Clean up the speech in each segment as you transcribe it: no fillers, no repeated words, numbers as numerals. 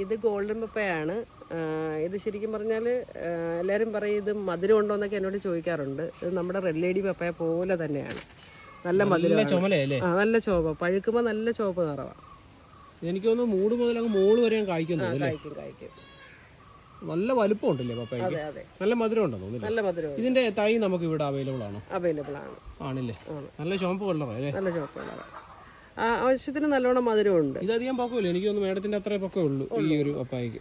ഇത് ഗോൾഡൻ പപ്പയാണ്. ഇത് ശരിക്കും പറഞ്ഞാൽ എല്ലാവരും പറയും ഇത് മധുരം ഉണ്ടോ എന്നൊക്കെ എന്നോട് ചോദിക്കാറുണ്ട്. ഇത് നമ്മുടെ റെഡ് ലേഡി പപ്പയ പോലെ തന്നെയാണ്. നല്ല മധുരം, നല്ല ചുവപ്പ്, പഴുക്കുമ്പോൾ നല്ല ചുവപ്പ് നിറവാണ്. എനിക്ക് തോന്നുന്നു മൂട് മുതൽ അങ്ങ് മോള് വരെ കായ്ക്കും. നല്ല വലുപ്പം ഉണ്ടല്ലേ പപ്പായ്ക്ക്? നല്ല മധുരം ഉണ്ടെന്ന് തോന്നുന്നു. നല്ല മധുരം. ഇതിന്റെ തൈ നമുക്ക് ഇവിടെ അവൈലബിൾ ആണോ? അവൈലബിൾ ആണ്. ആണല്ലേ? നല്ല ചുവപ്പ് കളറല്ലേ? നല്ല ചുവപ്പ് കളർ. ആവശ്യത്തിന് നല്ലോണം മധുരമുണ്ട്. ഇതധികം പൊക്കമില്ല, എനിക്ക് തോന്നുന്നു മേഡത്തിന്റെ അത്രേ പൊക്കമേ ഉള്ളൂ ഈ ഒരു പപ്പായക്ക്.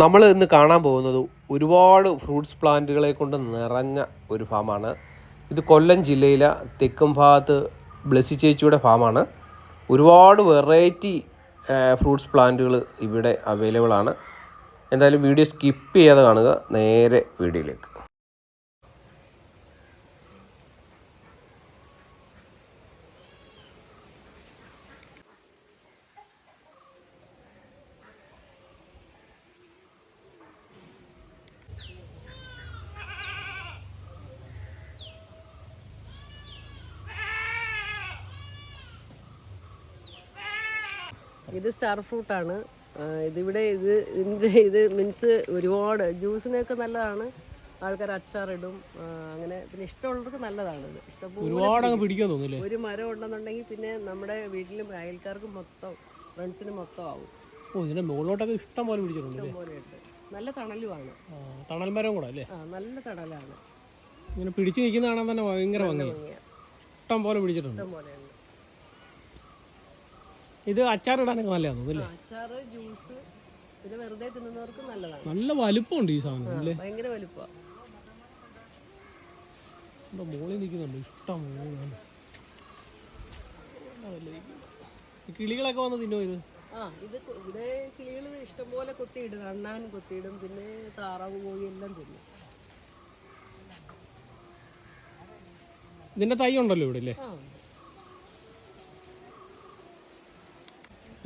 നമ്മൾ ഇന്ന് കാണാൻ പോകുന്നത് ഒരുപാട് ഫ്രൂട്ട്സ് പ്ലാന്റുകളെ കൊണ്ട് നിറഞ്ഞ ഒരു ഫാമാണ്. ഇത് കൊല്ലം ജില്ലയിലെ തെക്കും ഭാഗത്ത് ബ്ലെസ്സി ചേച്ചിയുടെ ഫാമാണ്. ഒരുപാട് വെറൈറ്റി ഫ്രൂട്ട്സ് പ്ലാന്റുകൾ ഇവിടെ അവൈലബിൾ ആണ്. എന്തായാലും വീഡിയോ സ്കിപ്പ് ചെയ്യാതെ കാണുക. നേരെ വീഡിയോയിലേക്ക്. ഇത് സ്റ്റാർ ഫ്രൂട്ടാണ്. ഇതിവിടെ ഇത് മീൻസ് ഒരുപാട് ജ്യൂസിനൊക്കെ നല്ലതാണ്. ആൾക്കാർ അച്ചാറിടും, അങ്ങനെ. പിന്നെ ഇഷ്ടമുള്ളവർക്ക് നല്ലതാണ്. ഇത് ഇഷ്ടംപോലെ ഒരു മരം ഉണ്ടെന്നുണ്ടെങ്കിൽ പിന്നെ നമ്മുടെ വീട്ടിലും അയൽക്കാർക്ക് മൊത്തം, ഫ്രണ്ട്സിന് മൊത്തം ആവും. ഇഷ്ടം പോലെ പിടിച്ചിട്ടുണ്ട്. നല്ല തണലുമാണ്. തണൽ മരം കൂടെ അല്ലേ? നല്ല തണലാണ്. ഇങ്ങനെ പിടിച്ചു നിൽക്കുന്ന കാണാൻ തന്നെ ഭയങ്കര ഭംഗിയാണ്. ഇഷ്ടം പോലെ പിടിച്ചിട്ടുണ്ട്. ഇത് അച്ചാറിടാനൊക്കെ നല്ലതാണ്. അച്ചാറ്, ജ്യൂസ്, പിന്നെ വെറുതെ തിന്നുന്നവർക്ക് നല്ലതാണ്. നല്ല വലുപ്പമുണ്ട് ഈ സാധനം അല്ലേ? ഭയങ്കര വലുപ്പമാണ്. മോളിൽ നിൽക്കുന്നുണ്ട് ഇഷ്ടം മോളാണ്. കിളികളൊക്കെ വന്ന് തിന്നോ ഇത്? ഇത് ഇവിടെ കിളികൾ ഇഷ്ടംപോലെ കൊത്തിയിടും. അണ്ണാൻ കൊത്തിയിടും, പിന്നെ താറാവ്, കോഴി എല്ലാം തിന്നും. ഇതിന്റെ തൈ ഉണ്ടല്ലോ ഇവിടെ അല്ലേ?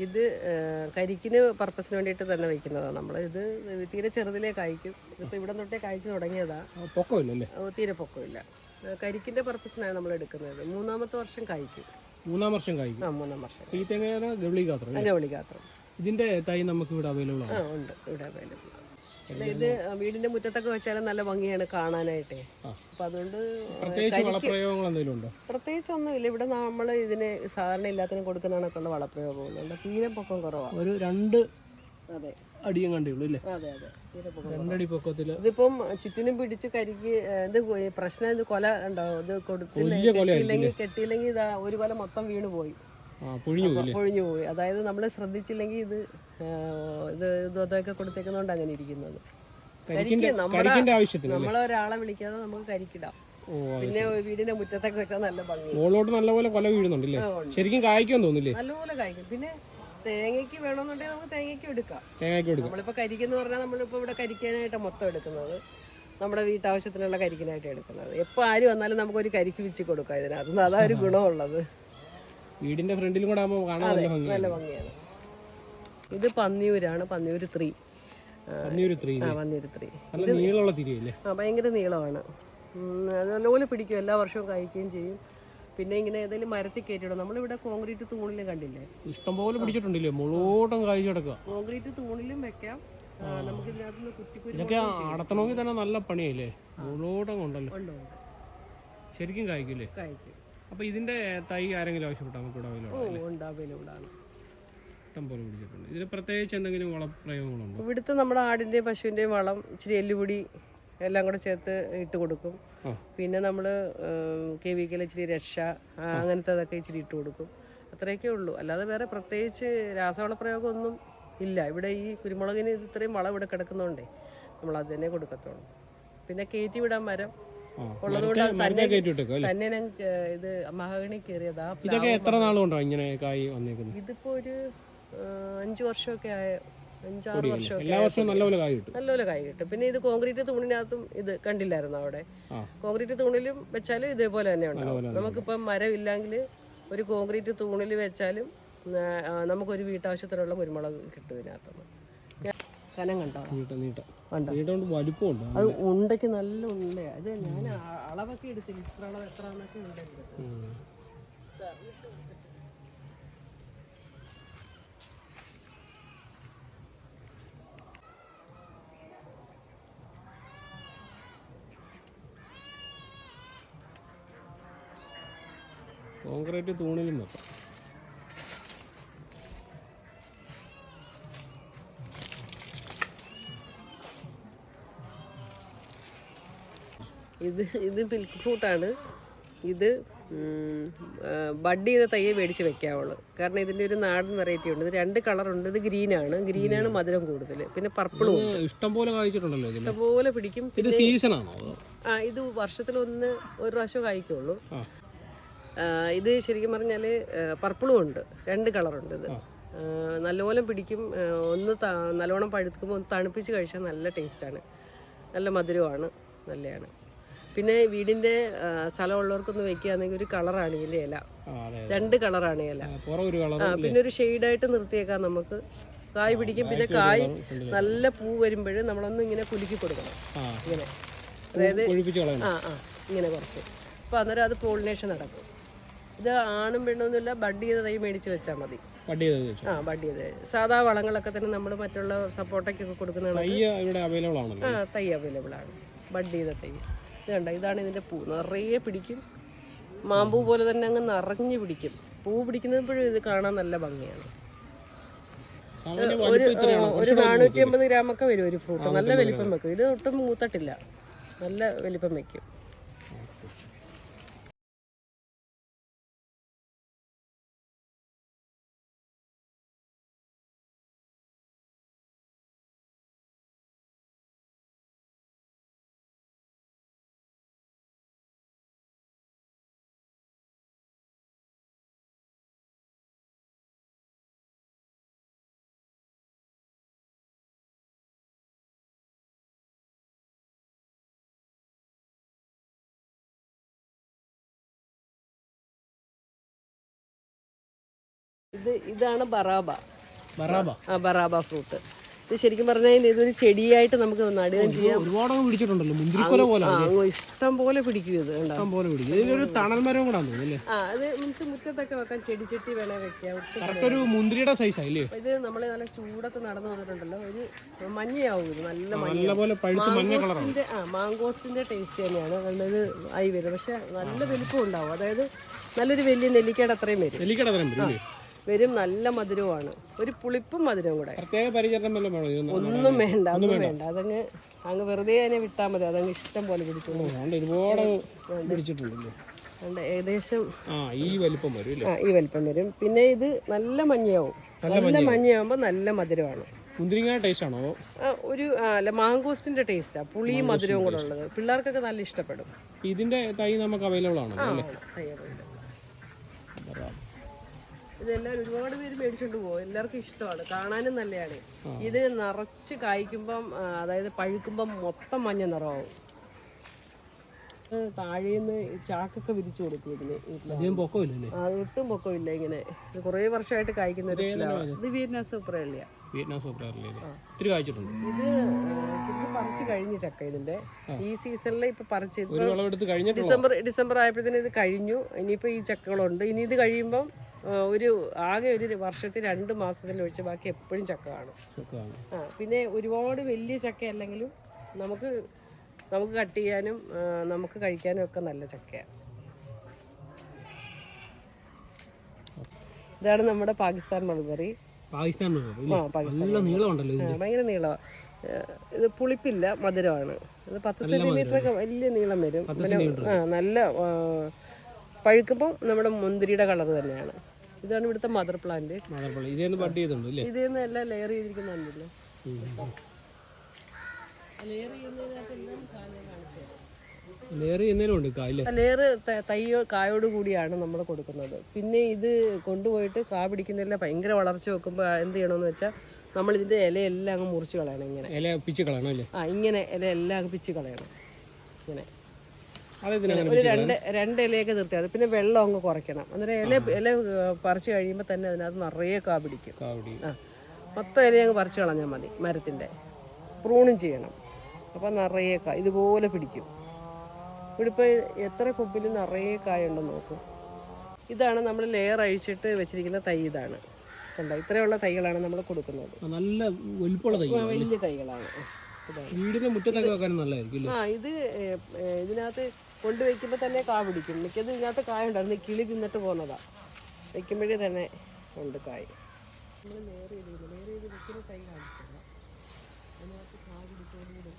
ഇത് കരിക്കിന് പർപ്പസിന് വേണ്ടിയിട്ട് തന്നെ വയ്ക്കുന്നതാണ് നമ്മൾ. ഇത് തീരെ ചെറുതിലേ കായ്ക്കും. ഇതിപ്പോൾ ഇവിടെ തൊട്ടേ കായ്ച്ചു തുടങ്ങിയതാണ്. പൊക്കമില്ലല്ലേ? തീരെ പൊക്കമില്ല. കരിക്കിന്റെ പർപ്പസിനാണ് നമ്മൾ എടുക്കുന്നത്. 3-ാമത്തെ വർഷം കായ്ക്കും. 3-ാം വർഷം കായ്ക്കും. 3-ാം വർഷം. ഈ തെങ്ങ ഗവളിഗാത്രം. ഇതിന്റെ തൈ നമുക്ക് ഇവിടെ അവൈലബിൾ ആണ്? ഉണ്ട്, ഇവിടെ അവൈലബിൾ ആണ്. ഇത് വീടിന്റെ മുറ്റത്തൊക്കെ വെച്ചാലും നല്ല ഭംഗിയാണ് കാണാനായിട്ടേ. അപ്പൊ അതുകൊണ്ട് പ്രത്യേകിച്ചൊന്നുമില്ല. ഇവിടെ നമ്മൾ ഇതിന് സാധാരണ എല്ലാത്തിനും കൊടുക്കുന്നതിനൊക്കെയുള്ള വളപ്രയോഗങ്ങളുണ്ട്. തീരെ പൊക്കം കുറവാണ്. ഒരു 2 അടിയും കണ്ടുള്ളൂ അല്ലേ? അതെ അതെ, തീരെ പൊക്കം. 2 അടി പൊക്കത്തില്. ഇതിപ്പം ചുറ്റിനും പിടിച്ച് കരിക്ക് ഇത് പ്രശ്നം. ഇത് കൊല ഉണ്ടാവും. ഇത് കെട്ടിയില്ലെങ്കിൽ ഇതാ ഒരു കൊല മൊത്തം വീണ് പോയി, പൊഴിഞ്ഞു പോയി. അതായത് നമ്മൾ ശ്രദ്ധിച്ചില്ലെങ്കിൽ ഇത് ഇതൊക്കെ കൊടുത്തേക്കുന്നോണ്ട് അങ്ങനെ ഇരിക്കുന്നത്. നമ്മളൊരാളെ വിളിക്കാതെ നമുക്ക് കരിക്കിടാം. പിന്നെ വീടിന്റെ മുറ്റത്തൊക്കെ വെച്ചാൽ നല്ല ഭംഗി. നല്ലപോലെ കൊല വീഴുന്നുണ്ടല്ലേ? ശരിക്കും കായ്ക്കാൻ തോന്നില്ലേ? നല്ലപോലെ കായ്ക്കും. പിന്നെ തേങ്ങയ്ക്ക് വേണമെന്നുണ്ടെങ്കിൽ നമുക്ക് തേങ്ങയ്ക്കും എടുക്കാം. നമ്മളിപ്പോ കരിക്കെന്ന് പറഞ്ഞാൽ നമ്മളിപ്പോ ഇവിടെ കരിക്കാനായിട്ട് മൊത്തം എടുക്കുന്നത്, നമ്മുടെ വീട്ടാവശ്യത്തിനുള്ള കരിക്കിനായിട്ട് എടുക്കുന്നത്. എപ്പോ ആര് വന്നാലും നമുക്കൊരു കരിക്ക് വെച്ച് കൊടുക്കാം ഇതിനകത്ത്. അതാ ഒരു ഗുണമുള്ളത്. വീടിന്റെ ഫ്രണ്ടിലും കൂടെ നല്ല ഭംഗിയാണ്. ഇത് പന്നിയൂരാണ്. പന്നിയൂര് 3. ഭയങ്കര നീളമാണ്. അത് നല്ലപോലെ പിടിക്കും. എല്ലാ വർഷവും കഴിക്കുകയും ചെയ്യും. പിന്നെ ഇങ്ങനെ ഏതെങ്കിലും മരത്തിൽ കയറ്റിയിടും. നമ്മളിവിടെ കോൺക്രീറ്റ് തൂണിലും കണ്ടില്ലേ, ഇഷ്ടംപോലെ പിടിച്ചിട്ടുണ്ടല്ലേ? മുളോട്ടം കായ്ച്ചു കിടക്കുക. കോൺക്രീറ്റ് തൂണിലും വെക്കാം. നമുക്ക് ഇതിനകത്ത് കുറ്റിക്കുരു അടത്തണമെങ്കിൽ തന്നെ നല്ല പണിയല്ലേ? മുളോട്ടം കൊണ്ടല്ലോ. ശരിക്കും കായ്ക്കില്ലേ? കായ്ക്കും. അപ്പൊ ഇതിന്റെ തൈ ആരെങ്കിലും ആവശ്യപ്പെട്ടാൽ നമുക്ക് അവൈലബിൾ ആണ്. ഇതിന് പ്രത്യേകിച്ച് എന്തെങ്കിലും വളപ്രയോഗങ്ങളുണ്ടോ? ഇവിടുത്തെ നമ്മുടെ ആടിന്റെയും പശുവിന്റെയും വളം, ഇച്ചിരി എല്ലുപൊടി എല്ലാം കൂടെ ചേർത്ത് ഇട്ട് കൊടുക്കും. പിന്നെ നമ്മൾ KVK ഇച്ചിരി രക്ഷ അങ്ങനത്തെ ഇച്ചിരി ഇട്ട് കൊടുക്കും. അത്രയൊക്കെ ഉള്ളൂ. അല്ലാതെ വേറെ പ്രത്യേകിച്ച് രാസവള പ്രയോഗമൊന്നും ഇല്ല. ഇവിടെ ഈ കുരുമുളകിന് ഇത്രയും വളം ഇവിടെ കിടക്കുന്നതുകൊണ്ടേ നമ്മൾ അത് തന്നെ കൊടുക്കത്തുള്ളൂ. പിന്നെ കയറ്റി വിടാൻ മരം ഉള്ളതുകൊണ്ട് തന്നെ ഇത് മഹാഗണി കയറിയതാ. ഇതിപ്പോ ഒരു 5 വർഷമൊക്കെ ആയ, 5-6 വർഷമൊക്കെ നല്ലപോലെ കായ് കിട്ടും. പിന്നെ ഇത് കോൺക്രീറ്റ് തൂണിനകത്തും ഇത് കണ്ടില്ലായിരുന്നു അവിടെ. കോൺക്രീറ്റ് തൂണിലും വെച്ചാലും ഇതേപോലെ തന്നെ ഉണ്ടാവും. നമുക്കിപ്പം മരം ഇല്ലെങ്കിൽ ഒരു കോൺക്രീറ്റ് തൂണിൽ വെച്ചാലും നമുക്കൊരു വീട്ടാവശ്യത്തിനുള്ള കുരുമുളക് കിട്ടും ഇതിനകത്തുനിന്ന്. കനം കണ്ടോ? അത് ഉണ്ടയ്ക്ക് നല്ല ഉണ്ടയാ. അത് ഞാൻ അളവൊക്കെ എടുത്തില്ല, ഇത്ര അളവ് എത്ര എന്നൊക്കെ ഉണ്ടെടുത്ത്. കോൺക്രീറ്റ് തൂണിലും വെക്കാം. ഇത് മിൽക്ക് ഫ്രൂട്ടാണ്. ഇത് ബഡ് ചെയ്ത തയ്യെ മേടിച്ച് വെക്കാവുള്ളൂ. കാരണം ഇതിൻ്റെ ഒരു നാടൻ വെറൈറ്റി ഉണ്ട്. ഇത് 2 കളറുണ്ട്. ഇത് ഗ്രീനാണ് മധുരം കൂടുതൽ. പിന്നെ പർപ്പിളും ഇഷ്ടം പോലെ കായ്ച്ചിട്ടുണ്ടല്ലോ. ഇഷ്ടംപോലെ പിടിക്കും. ഇത് സീസണാണോ? ഇത് വർഷത്തിലൊന്ന് ഒരു പ്രാവശ്യം കായ്ക്കുള്ളൂ. ഇത് ശരിക്കും പറഞ്ഞാൽ പർപ്പിളും ഉണ്ട്. 2 കളറുണ്ട്. ഇത് നല്ലപോലെ പിടിക്കും. നല്ലോണം പഴുക്കുമ്പോൾ ഒന്ന് തണുപ്പിച്ച് കഴിച്ചാൽ നല്ല ടേസ്റ്റാണ്. നല്ല മധുരമാണ്, നല്ലതാണ്. പിന്നെ വീടിൻ്റെ സ്ഥലമുള്ളവർക്കൊന്ന് വെക്കുകയാണെങ്കിൽ ഒരു കളറാണ് ഇതിൻ്റെ ഇല. 2 കളറാണ് ഇല. പിന്നെ ഒരു ഷെയ്ഡായിട്ട് നിർത്തിയേക്കാം നമുക്ക്. കായ് പിടിക്കും. പിന്നെ കായ് നല്ല പൂ വരുമ്പോൾ നമ്മളൊന്നും ഇങ്ങനെ കുലുക്കി കൊടുക്കണം. ഇങ്ങനെ, അതായത് ഇങ്ങനെ കുറച്ച്. അപ്പോൾ അന്നേരം അത് പോളിനേഷൻ നടക്കും. ഇത് ആണും പെണ്ണൊന്നുമില്ല. ബഡ് ചെയ്ത തൈ മേടിച്ച് വെച്ചാൽ മതി. ബഡ് ചെയ്ത് സാധാ വളങ്ങളൊക്കെ തന്നെ നമ്മൾ മറ്റുള്ള സപ്പോർട്ടൊക്കെ കൊടുക്കുന്നതാണ്. തൈ അവൈലബിൾ ആണ്. ബഡ് ചെയ്ത തൈ ഇത് കണ്ട. ഇതാണ് ഇതിൻ്റെ പൂ. നിറയെ പിടിക്കും. മാമ്പൂ പോലെ തന്നെ അങ്ങ് നിറഞ്ഞു പിടിക്കും. പൂ പിടിക്കുന്നപ്പോഴും ഇത് കാണാൻ നല്ല ഭംഗിയാണ്. ഒരു 450 ഗ്രാമൊക്കെ വരും ഒരു ഫ്രൂട്ട്. നല്ല വലിപ്പം വെക്കും. ഇത് ഒട്ടും മൂത്തട്ടില്ല. നല്ല വലിപ്പം വെക്കും. ഇതാണ് ബറാബ ഫ്രൂട്ട്. ഇത് ശരിക്കും പറഞ്ഞാൽ ഇതൊരു ചെടിയായിട്ട് നമുക്ക് നടുകയും ചെയ്യാം. ഇഷ്ടം പോലെ പിടിക്കും. ഇത് അത് മീൻസ് മുറ്റത്തൊക്കെ വെക്കാം. ചെടിച്ചട്ടി വേണേ വെക്കാം. ഇത് നമ്മള് നല്ല ചൂടത്ത് നടന്നു വന്നിട്ടുണ്ടല്ലോ. ഒരു മഞ്ഞയാവും. ഇത് നല്ല മാങ്കോസ്റ്റിന്റെ ടേസ്റ്റ് തന്നെയാണ്. നല്ലത് ആയി വരും. പക്ഷെ നല്ല വലിപ്പം ഉണ്ടാവും. അതായത് നല്ലൊരു വലിയ നെല്ലിക്കയുടെ അത്രയും വരും. നല്ല മധുരവുമാണ്. ഒരു പുളിപ്പും മധുരവും കൂടെ. ഒന്നും വേണ്ട. അതങ്ങ് വെറുതെ അതിനെ വിട്ടാൽ മതി. അതങ്ങ് ഇഷ്ടം പോലെ പിടിച്ചോളൂ. ഏകദേശം ഈ വലിപ്പം വരും. പിന്നെ ഇത് നല്ല മഞ്ഞയാവും. നല്ല മഞ്ഞയാവുമ്പോൾ നല്ല മധുരമാണ്. ഒരു മാങ്കോസ്റ്റിന്റെ ടേസ്റ്റാ. പുളിയും മധുരവും കൂടെ ഉള്ളത്. പിള്ളേർക്കൊക്കെ നല്ല ഇഷ്ടപ്പെടും. ഇതിന്റെ തൈ നമുക്ക് അവൈലബിൾ ആണ്. ഇതെല്ലാം ഒരുപാട് പേര് മേടിച്ചോണ്ട് പോകും. എല്ലാവർക്കും ഇഷ്ടമാണ്. കാണാനും നല്ലതാണ്. ഇത് നിറച്ച് കായ്ക്കുമ്പം, അതായത് പഴുക്കുമ്പം മൊത്തം മഞ്ഞ നിറമാവും. താഴേന്ന് ചാക്കൊക്കെ വിരിച്ചു കൊടുക്കും ഇതിന്. ഒട്ടും പൊക്കമില്ല. ഇങ്ങനെ ഇത് കുറേ വർഷമായിട്ട് കായ്ക്കുന്ന ഒരു ഇത് വിയറ്റ്നാം സൂപ്പർ എള്ളിയ. ഇത് ശരിക്കും പറിച്ച് കഴിഞ്ഞു ചക്ക. ഇതിന്റെ ഈ സീസണിൽ ഇപ്പൊ പറിച്ച് ഡിസംബർ ആയപ്പോഴത്തേന് ഇത് കഴിഞ്ഞു. ഇനിയിപ്പോ ഈ ചക്കകളുണ്ട്. ഇനി ഇത് കഴിയുമ്പം ആകെ ഒരു വർഷത്തിൽ 2 മാസത്തിൽ ഒഴിച്ച് ബാക്കി എപ്പോഴും ചക്ക കാണും. പിന്നെ ഒരുപാട് വലിയ ചക്ക അല്ലെങ്കിലും നമുക്ക് കട്ട് ചെയ്യാനും നമുക്ക് കഴിക്കാനും ഒക്കെ നല്ല ചക്കയാണ്. ഇതാണ് നമ്മുടെ പാകിസ്ഥാൻ മൾബറി. ഭയങ്കര നീളമാണ്. ഇത് പുളിപ്പില്ല, മധുരമാണ്. ഇത് 10 സെന്റിമീറ്റർ ഒക്കെ വലിയ നീളം വരും. നല്ല പഴുക്കുമ്പോൾ നമ്മുടെ മുന്തിരിയുടെ കളർ തന്നെയാണ്. ഇതാണ് ഇവിടുത്തെ മദർ പ്ലാന്റ്. ഇതേന്ന് എല്ലാം ലെയർ ചെയ്തിരിക്കുന്നുണ്ടല്ലോ. ലെയർ കായോട് കൂടിയാണ് നമ്മൾ കൊടുക്കുന്നത്. പിന്നെ ഇത് കൊണ്ടുപോയിട്ട് കാ പിടിക്കുന്നില്ല. ഭയങ്കര വളർച്ച വെക്കുമ്പോൾ എന്ത് ചെയ്യണമെന്ന് വെച്ചാൽ നമ്മൾ ഇതിന്റെ ഇലയെല്ലാം അങ്ങ് മുറിച്ച് കളയണം. ഇങ്ങനെ ഇങ്ങനെ ഇലയെല്ലാം അങ്ങ് പിച്ച് കളയണം. ഇങ്ങനെ ഒരു 2 ഇലയൊക്കെ നിർത്തിയാൽ. പിന്നെ വെള്ളം അങ്ങ് കുറയ്ക്കണം. അന്നേരം ഇല പറിച്ചു കഴിയുമ്പോൾ തന്നെ അതിനകത്ത് നിറയെ കാ പിടിക്കും. മൊത്തം ഇല അങ്ങ് പറിച്ചു കളഞ്ഞാൽ മതി. മരത്തിൻ്റെ പ്രൂണും ചെയ്യണം. അപ്പം നിറയെ കാ ഇതുപോലെ പിടിക്കും. ഇവിടെ ഇപ്പോൾ എത്ര കൊമ്പിൽ നിറയെ കായുണ്ടെന്ന് നോക്കും. ഇതാണ് നമ്മൾ ലെയർ അഴിച്ചിട്ട് വെച്ചിരിക്കുന്ന തൈ. ഇതാണ് കണ്ടോ. ഇത്രയുള്ള തൈകളാണ് നമ്മൾ കൊടുക്കുന്നത്. നല്ല വലിയ തൈകളാണ്. ഇതാണ്. വീടിന്റെ മുറ്റത്തൊക്കെ വെക്കാനും നല്ലതായിരിക്കും ഇല്ലേ? ഇത് ഇതിനകത്ത് കൊണ്ടുവയ്ക്കുമ്പോൾ തന്നെ കാ പിടിക്കും. മിക്കത് ഇതിനകത്ത് കായ ഉണ്ടായിരുന്നു, കിളി തിന്നിട്ട് പോകുന്നതാ. വയ്ക്കുമ്പോഴേ തന്നെ ഉണ്ട് കായ്. നമ്മൾ നേരെ ചെയ്ത് വെക്കുന്ന തൈ കാണിച്ചില്ല. അതിനകത്ത് കാ പിടിച്ചോടുകൂടി